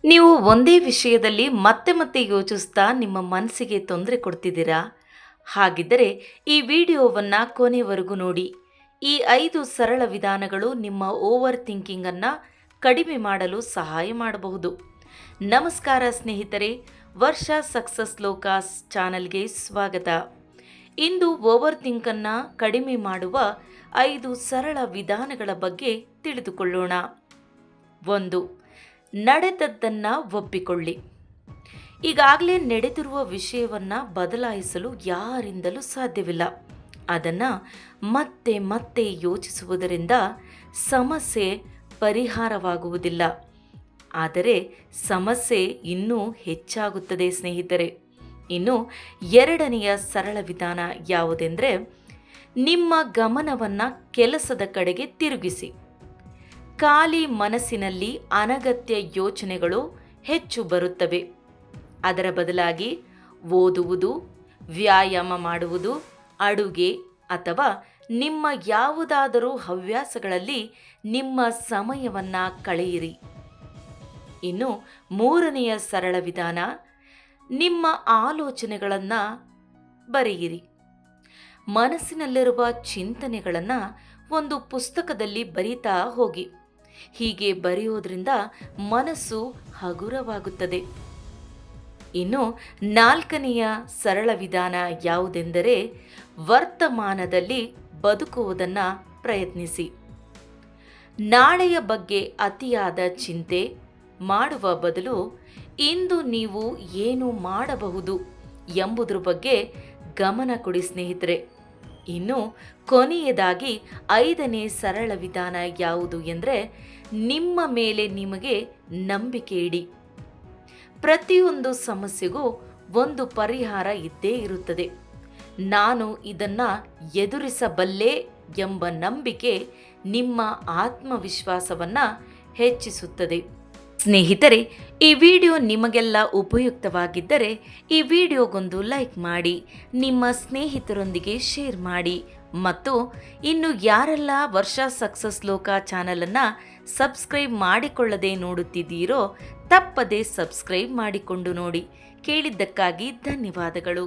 ನೀವು ಒಂದೇ ವಿಷಯದಲ್ಲಿ ಮತ್ತೆ ಮತ್ತೆ ಯೋಚಿಸ್ತಾ ನಿಮ್ಮ ಮನಸ್ಸಿಗೆ ತೊಂದರೆ ಕೊಡ್ತಿದ್ದೀರಾ? ಹಾಗಿದ್ದರೆ ಈ ವಿಡಿಯೋವನ್ನು ಕೊನೆವರೆಗೂ ನೋಡಿ. ಈ 5 ಸರಳ ವಿಧಾನಗಳು ನಿಮ್ಮ ಓವರ್ ಥಿಂಕಿಂಗನ್ನು ಕಡಿಮೆ ಮಾಡಲು ಸಹಾಯ ಮಾಡಬಹುದು. ನಮಸ್ಕಾರ ಸ್ನೇಹಿತರೆ, ವರ್ಷ ಸಕ್ಸಸ್ ಲೋಕಾಸ್ ಚಾನಲ್ಗೆ ಸ್ವಾಗತ. ಇಂದು ಓವರ್ ಥಿಂಕನ್ನು ಕಡಿಮೆ ಮಾಡುವ 5 ಸರಳ ವಿಧಾನಗಳ ಬಗ್ಗೆ ತಿಳಿದುಕೊಳ್ಳೋಣ. 1. ನಡೆದದ್ದನ್ನು ಒಪ್ಪಿಕೊಳ್ಳಿ. ಈಗಾಗಲೇ ನಡೆದಿರುವ ವಿಷಯವನ್ನು ಬದಲಾಯಿಸಲು ಯಾರಿಂದಲೂ ಸಾಧ್ಯವಿಲ್ಲ. ಅದನ್ನು ಮತ್ತೆ ಮತ್ತೆ ಯೋಚಿಸುವುದರಿಂದ ಸಮಸ್ಯೆ ಪರಿಹಾರವಾಗುವುದಿಲ್ಲ, ಆದರೆ ಸಮಸ್ಯೆ ಇನ್ನೂ ಹೆಚ್ಚಾಗುತ್ತದೆ ಸ್ನೇಹಿತರೆ. ಇನ್ನು 2ನೆಯ ಸರಳ ವಿಧಾನ ಯಾವುದೆಂದರೆ, ನಿಮ್ಮ ಗಮನವನ್ನು ಕೆಲಸದ ಕಡೆಗೆ ತಿರುಗಿಸಿ. ಖಾಲಿ ಮನಸ್ಸಿನಲ್ಲಿ ಅನಗತ್ಯ ಯೋಚನೆಗಳು ಹೆಚ್ಚು ಬರುತ್ತವೆ. ಅದರ ಬದಲಾಗಿ ಓದುವುದು, ವ್ಯಾಯಾಮ ಮಾಡುವುದು, ಅಡುಗೆ ಅಥವಾ ನಿಮ್ಮ ಯಾವುದಾದರೂ ಹವ್ಯಾಸಗಳಲ್ಲಿ ನಿಮ್ಮ ಸಮಯವನ್ನು ಕಳೆಯಿರಿ. ಇನ್ನು 3ನೆಯ ಸರಳ ವಿಧಾನ, ನಿಮ್ಮ ಆಲೋಚನೆಗಳನ್ನು ಬರೆಯಿರಿ. ಮನಸ್ಸಿನಲ್ಲಿರುವ ಚಿಂತನೆಗಳನ್ನು ಒಂದು ಪುಸ್ತಕದಲ್ಲಿ ಬರೀತಾ ಹೋಗಿ. ಹೀಗೆ ಬರೆಯೋದ್ರಿಂದ ಮನಸ್ಸು ಹಗುರವಾಗುತ್ತದೆ. ಇನ್ನು 4ನೆಯ ಸರಳ ವಿಧಾನ ಯಾವುದೆಂದರೆ, ವರ್ತಮಾನದಲ್ಲಿ ಬದುಕುವುದನ್ನು ಪ್ರಯತ್ನಿಸಿ. ನಾಳೆಯ ಬಗ್ಗೆ ಅತಿಯಾದ ಚಿಂತೆ ಮಾಡುವ ಬದಲು ಇಂದು ನೀವು ಏನು ಮಾಡಬಹುದು ಎಂಬುದರ ಬಗ್ಗೆ ಗಮನ ಕೊಡಿ ಸ್ನೇಹಿತರೆ. ಇನ್ನು ಕೊನೆಯದಾಗಿ 5ನೇ ಸರಳ ವಿಧಾನ ಯಾವುದು ಎಂದರೆ, ನಿಮ್ಮ ಮೇಲೆ ನಿಮಗೆ ನಂಬಿಕೆ ಇಡಿ. ಪ್ರತಿಯೊಂದು ಸಮಸ್ಯೆಗೂ ಒಂದು ಪರಿಹಾರ ಇದ್ದೇ ಇರುತ್ತದೆ. ನಾನು ಇದನ್ನು ಎದುರಿಸಬಲ್ಲೆ ಎಂಬ ನಂಬಿಕೆ ನಿಮ್ಮ ಆತ್ಮವಿಶ್ವಾಸವನ್ನು ಹೆಚ್ಚಿಸುತ್ತದೆ. ಸ್ನೇಹಿತರೆ, ಈ ವಿಡಿಯೋ ನಿಮಗೆಲ್ಲ ಉಪಯುಕ್ತವಾಗಿದ್ದರೆ ಈ ವಿಡಿಯೋಗೊಂದು ಲೈಕ್ ಮಾಡಿ, ನಿಮ್ಮ ಸ್ನೇಹಿತರೊಂದಿಗೆ ಶೇರ್ ಮಾಡಿ ಮತ್ತು ಇನ್ನು ಯಾರೆಲ್ಲ ವರ್ಷ ಸಕ್ಸಸ್ ಲೋಕ ಚಾನಲನ್ನು ಸಬ್ಸ್ಕ್ರೈಬ್ ಮಾಡಿಕೊಳ್ಳದೆ ನೋಡುತ್ತಿದ್ದೀರೋ ತಪ್ಪದೇ ಸಬ್ಸ್ಕ್ರೈಬ್ ಮಾಡಿಕೊಂಡು ನೋಡಿ. ಕೇಳಿದ್ದಕ್ಕಾಗಿ ಧನ್ಯವಾದಗಳು.